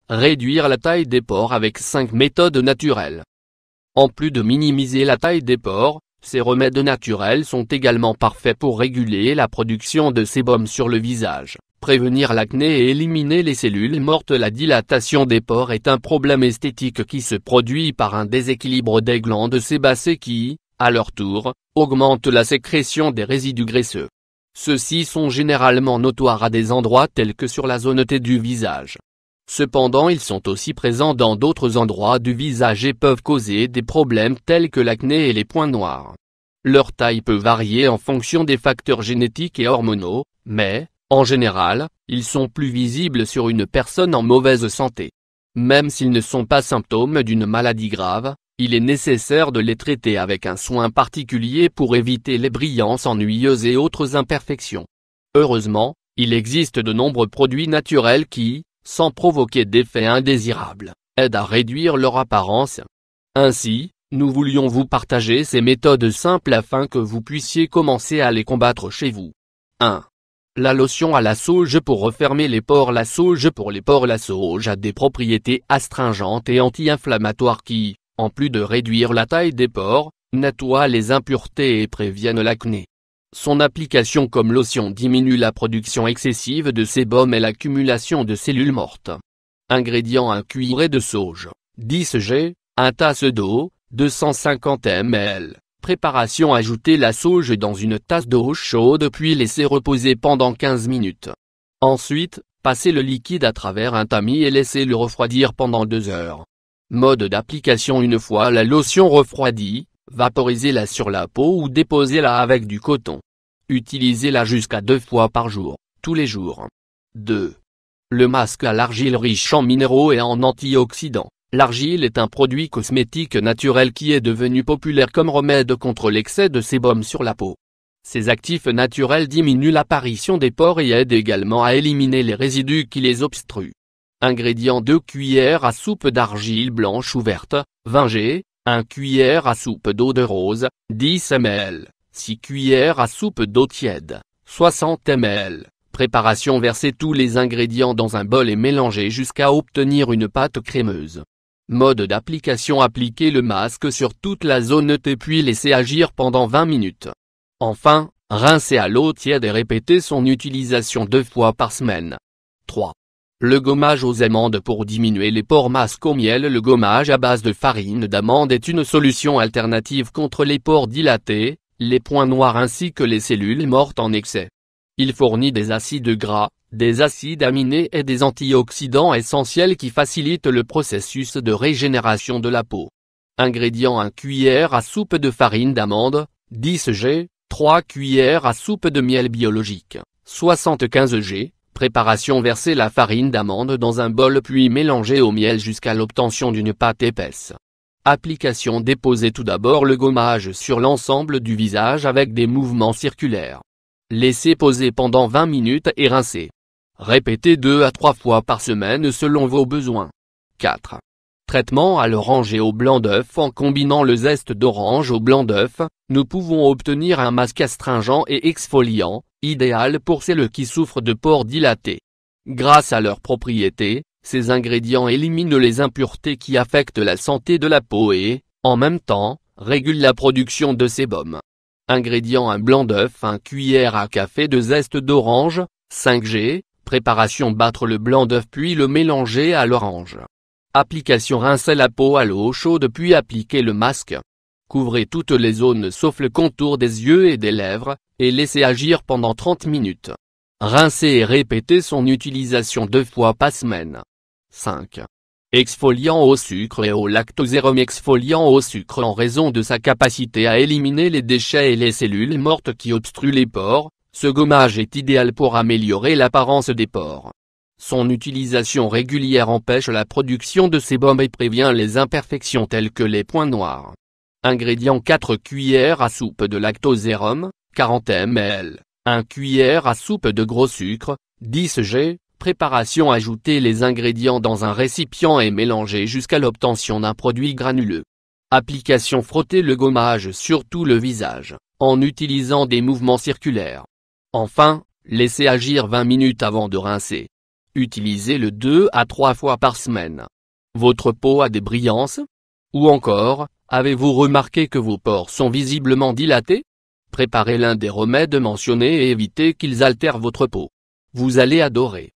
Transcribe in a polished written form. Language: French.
Réduire la taille des pores avec 5 méthodes naturelles. En plus de minimiser la taille des pores, ces remèdes naturels sont également parfaits pour réguler la production de sébum sur le visage, prévenir l'acné et éliminer les cellules mortes. La dilatation des pores est un problème esthétique qui se produit par un déséquilibre des glandes sébacées qui, à leur tour, augmentent la sécrétion des résidus graisseux. Ceux-ci sont généralement notoires à des endroits tels que sur la zone T du visage. Cependant ils sont aussi présents dans d'autres endroits du visage et peuvent causer des problèmes tels que l'acné et les points noirs. Leur taille peut varier en fonction des facteurs génétiques et hormonaux, mais, en général, ils sont plus visibles sur une personne en mauvaise santé. Même s'ils ne sont pas symptômes d'une maladie grave, il est nécessaire de les traiter avec un soin particulier pour éviter les brillances ennuyeuses et autres imperfections. Heureusement, il existe de nombreux produits naturels qui, sans provoquer d'effets indésirables, aident à réduire leur apparence. Ainsi, nous voulions vous partager ces méthodes simples afin que vous puissiez commencer à les combattre chez vous. 1. La lotion à la sauge pour refermer les pores. La sauge pour les pores. La sauge a des propriétés astringentes et anti-inflammatoires qui, en plus de réduire la taille des pores, nettoient les impuretés et préviennent l'acné. Son application comme lotion diminue la production excessive de sébum et l'accumulation de cellules mortes. Ingrédients: 1 cuillerée de sauge, 10 g, 1 tasse d'eau, 250 ml. Préparation: ajouter la sauge dans une tasse d'eau chaude puis laisser reposer pendant 15 minutes. Ensuite, passez le liquide à travers un tamis et laissez-le refroidir pendant 2 heures. Mode d'application: une fois la lotion refroidie, vaporisez-la sur la peau ou déposez-la avec du coton. Utilisez-la jusqu'à 2 fois par jour, tous les jours. 2. Le masque à l'argile riche en minéraux et en antioxydants. L'argile est un produit cosmétique naturel qui est devenu populaire comme remède contre l'excès de sébum sur la peau. Ces actifs naturels diminuent l'apparition des pores et aident également à éliminer les résidus qui les obstruent. Ingrédients: 2 cuillères à soupe d'argile blanche ou verte, 20 g, 1 cuillère à soupe d'eau de rose, 10 ml, 6 cuillères à soupe d'eau tiède, 60 ml. Préparation: verser tous les ingrédients dans un bol et mélanger jusqu'à obtenir une pâte crémeuse. Mode d'application: appliquer le masque sur toute la zone T puis laisser agir pendant 20 minutes. Enfin, rincer à l'eau tiède et répéter son utilisation 2 fois par semaine. 3. Le gommage aux amandes pour diminuer les pores. Masque au miel. Le gommage à base de farine d'amande est une solution alternative contre les pores dilatés, les points noirs ainsi que les cellules mortes en excès. Il fournit des acides gras, des acides aminés et des antioxydants essentiels qui facilitent le processus de régénération de la peau. Ingrédients: 1 cuillère à soupe de farine d'amande, 10 g, 3 cuillères à soupe de miel biologique, 75 g. Préparation: verser la farine d'amande dans un bol puis mélanger au miel jusqu'à l'obtention d'une pâte épaisse. Application: déposez tout d'abord le gommage sur l'ensemble du visage avec des mouvements circulaires. Laissez poser pendant 20 minutes et rincez. Répétez 2 à 3 fois par semaine selon vos besoins. 4. Traitement à l'orange et au blanc d'œuf. En combinant le zeste d'orange au blanc d'œuf, nous pouvons obtenir un masque astringent et exfoliant, idéal pour celles qui souffrent de pores dilatés. Grâce à leurs propriétés, ces ingrédients éliminent les impuretés qui affectent la santé de la peau et, en même temps, régulent la production de sébum. Ingrédients: 1 blanc d'œuf, 1 cuillère à café de zeste d'orange, 5 g. Préparation: battre le blanc d'œuf puis le mélanger à l'orange. Application: rincer la peau à l'eau chaude puis appliquer le masque. Couvrez toutes les zones sauf le contour des yeux et des lèvres, et laissez agir pendant 30 minutes. Rincez et répétez son utilisation 2 fois par semaine. 5. Exfoliant au sucre et au lactosérum. Exfoliant au sucre. En raison de sa capacité à éliminer les déchets et les cellules mortes qui obstruent les pores, ce gommage est idéal pour améliorer l'apparence des pores. Son utilisation régulière empêche la production de sébum et prévient les imperfections telles que les points noirs. Ingrédients: 4 cuillères à soupe de lactosérum, 40 ml, 1 cuillère à soupe de gros sucre, 10 g. Préparation: ajouter les ingrédients dans un récipient et mélanger jusqu'à l'obtention d'un produit granuleux. Application: frotter le gommage sur tout le visage, en utilisant des mouvements circulaires. Enfin, laissez agir 20 minutes avant de rincer. Utilisez-le 2 à 3 fois par semaine. Votre peau a des brillances? Ou encore, avez-vous remarqué que vos pores sont visiblement dilatés? Préparez l'un des remèdes mentionnés et évitez qu'ils altèrent votre peau. Vous allez adorer.